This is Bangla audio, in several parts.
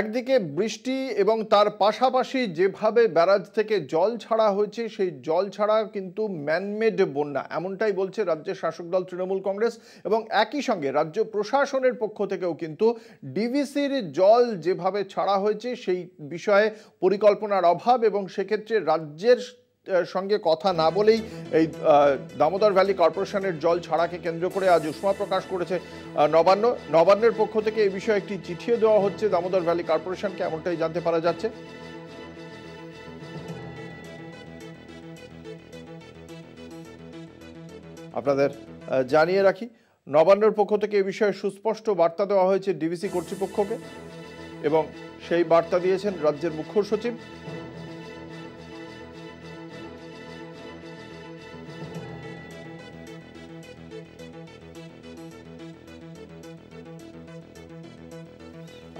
একদিকে বৃষ্টি এবং তার পাশাপাশি যেভাবে ব্যারাজ থেকে জল ছাড়া হয়েছে সেই জল ছাড়া কিন্তু ম্যানমেড বন্যা, এমনটাই বলছে রাজ্যের শাসক দল তৃণমূল কংগ্রেস। এবং একই সঙ্গে রাজ্য প্রশাসনের পক্ষ থেকেও কিন্তু ডিভিসির জল যেভাবে ছাড়া হয়েছে সেই বিষয়ে পরিকল্পনার অভাব, এবং সেক্ষেত্রে রাজ্যের সঙ্গে কথা না বলেই এই দামোদর ভ্যালি কর্পোরেশনের জল ছাড়াকে কেন্দ্র করে আজ উষ্মা প্রকাশ করেছে নবান্নের পক্ষ থেকে এই বিষয়ে একটি চিঠিও দেওয়া হচ্ছে দামোদর ভ্যালি কর্পোরেশনকে, এমনটাই জানতে পারা যাচ্ছে। আপনাদের জানিয়ে রাখি, নবান্নের পক্ষ থেকে এই বিষয়ে সুস্পষ্ট বার্তা দেওয়া হয়েছে ডিভিসি কর্তৃপক্ষকে, এবং সেই বার্তা দিয়েছেন রাজ্যের মুখ্য সচিব।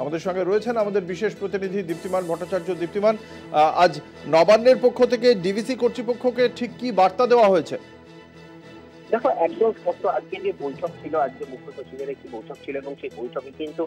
আমাদের সঙ্গে রয়েছেন আমাদের বিশেষ প্রতিনিধি দীপ্তিমান ভট্টাচার্য। দীপ্তিমান, আজ নবান্নের পক্ষ থেকে ডিভিসি কর্তৃপক্ষকে ঠিক কি বার্তা দেওয়া হয়েছে? দেখো, একদম স্পষ্ট আজকে যে বৈঠক ছিল, আজকে মুখ্য সচিবের একটি বৈঠক ছিল এবং সেই বৈঠকে কিন্তু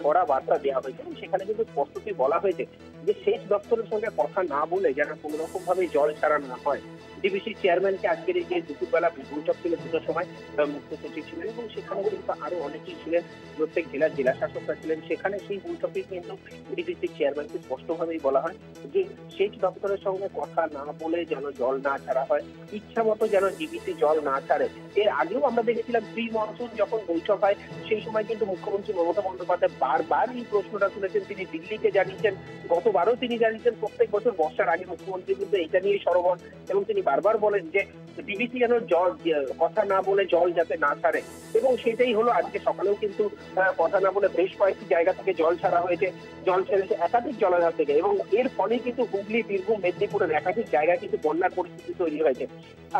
কড়া বার্তা দেওয়া হয়েছে এবং সেখানে কিন্তু স্পষ্টতই বলা হয়েছে যে সেচ দপ্তরের সঙ্গে কথা না বলে যেন কোনো রকম ভাবে জল ছাড়া না হয়। ডিবিসি চেয়ারম্যানকে আজকের এই যে দুপুরবেলা বৈঠক ছিল, দুটোর সময় মুখ্য সচিব ছিলেন এবং সেখানে কিন্তু আরো অনেকেই ছিলেন, প্রত্যেক জেলার জেলা শাসকরা ছিলেন সেখানে। সেই বৈঠকে কিন্তু ডিবিসি চেয়ারম্যানকে স্পষ্টভাবেই বলা হয় যে সেচ দপ্তরের সঙ্গে কথা না বলে যেন জল না ছাড়া হয়, ইচ্ছা মতো যেন ডিবিসি জল না ছাড়ে। এর আগেও আমরা দেখেছিলাম প্রি মনসুন যখন বৈঠক হয় সেই সময় কিন্তু মুখ্যমন্ত্রী মমতা বন্দ্যোপাধ্যায় বারবার এই প্রশ্নটা তুলেছেন। তিনি দিল্লিকে জানিয়েছেন, গতবারও তিনি জানিয়েছেন, প্রত্যেক বছর বর্ষার আগে মুখ্যমন্ত্রী কিন্তু এটা নিয়ে সরব এবং তিনি বারবার বলেন যে ডিবিসি যেন জল কথা না বলে জল যাতে না ছাড়ে, এবং সেটাই হলো আজকে সকালেও কিন্তু কথা না বলে বেশ কয়েকটি জায়গা থেকে জল ছাড়া হয়েছে, জল ছেড়েছে একাধিক জলাধার থেকে, এবং এর ফলে কিন্তু হুগলি, বীরভূম, মেদিনীপুরের একাধিক জায়গায় কিন্তু বন্যার পরিস্থিতি তৈরি হয়েছে।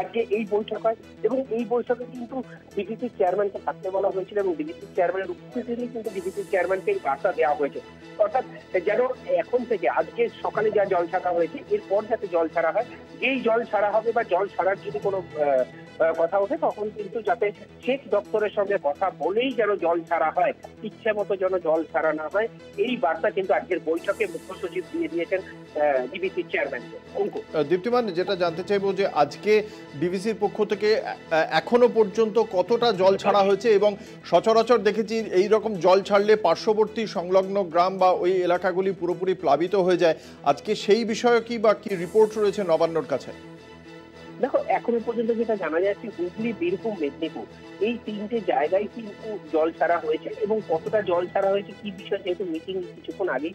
আজকে এই বৈঠক হয় এবং এই বৈঠকে কিন্তু ডিবিসি চেয়ারম্যানকে থাকতে বলা হয়েছিল এবং ডিবিসি চেয়ারম্যানের উপস্থিতিতেই কিন্তু ডিবিসি চেয়ারম্যানকে এই বার্তা দেওয়া হয়েছে, অর্থাৎ যেন এখন থেকে আজকে সকালে যা জল ছাড়া হয়েছে এরপর যাতে জল ছাড়া হয়, যেই জল ছাড়া হবে বা জল ছাড়ার যদি কোনো কথা ওঠে তখন কিন্তু যাতে সেচ দপ্তরের সঙ্গে কথা বলেই যেন জল ছাড়া হয়, ইচ্ছে মতো যেন জল ছাড়া না হয়, এই বার্তা কিন্তু আজকের বৈঠকে মুখ্য সচিব দিয়ে দিয়েছেন ডিবিসি চেয়ারম্যানকে। দীপ্তিমান, যেটা জানতে চাইবো যে আজকে ডিভিসির পক্ষ থেকে এখনো পর্যন্ত কতটা জল ছাড়া হয়েছে, এবং সচরাচর দেখেছি এই রকম জল ছাড়লে পার্শ্ববর্তী সংলগ্ন গ্রাম বা ওই এলাকাগুলি পুরোপুরি প্লাবিত হয়ে যায়, আজকে সেই বিষয়ে কি বা কি রিপোর্ট রয়েছে নবান্নর কাছে? দেখো, এখনো পর্যন্ত যেটা জানা যাচ্ছে হুগলি, বীরভূম, মেদিনীপুর এই তিনটে জায়গায় কিন্তু জল ছাড়া হয়েছে, এবং কতটা জল ছাড়া হয়েছে কি বিষয়, যেহেতু মিটিং কিছুক্ষণ আগেই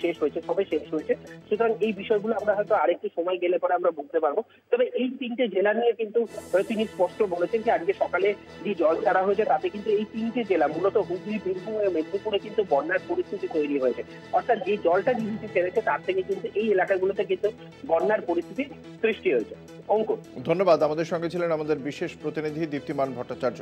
শেষ হয়েছে, সবে শেষ হয়েছে, সুতরাং এই বিষয়গুলো আমরা হয়তো আরেকটু সময় গেলে পরে আমরা বুঝতে পারবো। তবে এই তিনটে জেলা নিয়ে কিন্তু তিনি স্পষ্ট বলেছেন যে আজকে সকালে যে জল ছাড়া হয়েছে তাতে কিন্তু এই তিনটে জেলা, মূলত হুগলি, বীরভূম এবং মেদিনীপুরে কিন্তু বন্যার পরিস্থিতি তৈরি হয়েছে, অর্থাৎ যে জলটা ডিবিসি ছেড়েছে তার থেকে কিন্তু এই এলাকাগুলোতে কিন্তু বন্যার পরিস্থিতি সৃষ্টি হয়েছে। অঙ্কুর, ধন্যবাদ। আমাদের সঙ্গে ছিলেন আমাদের বিশেষ প্রতিনিধি দীপ্তিমান ভট্টাচার্য।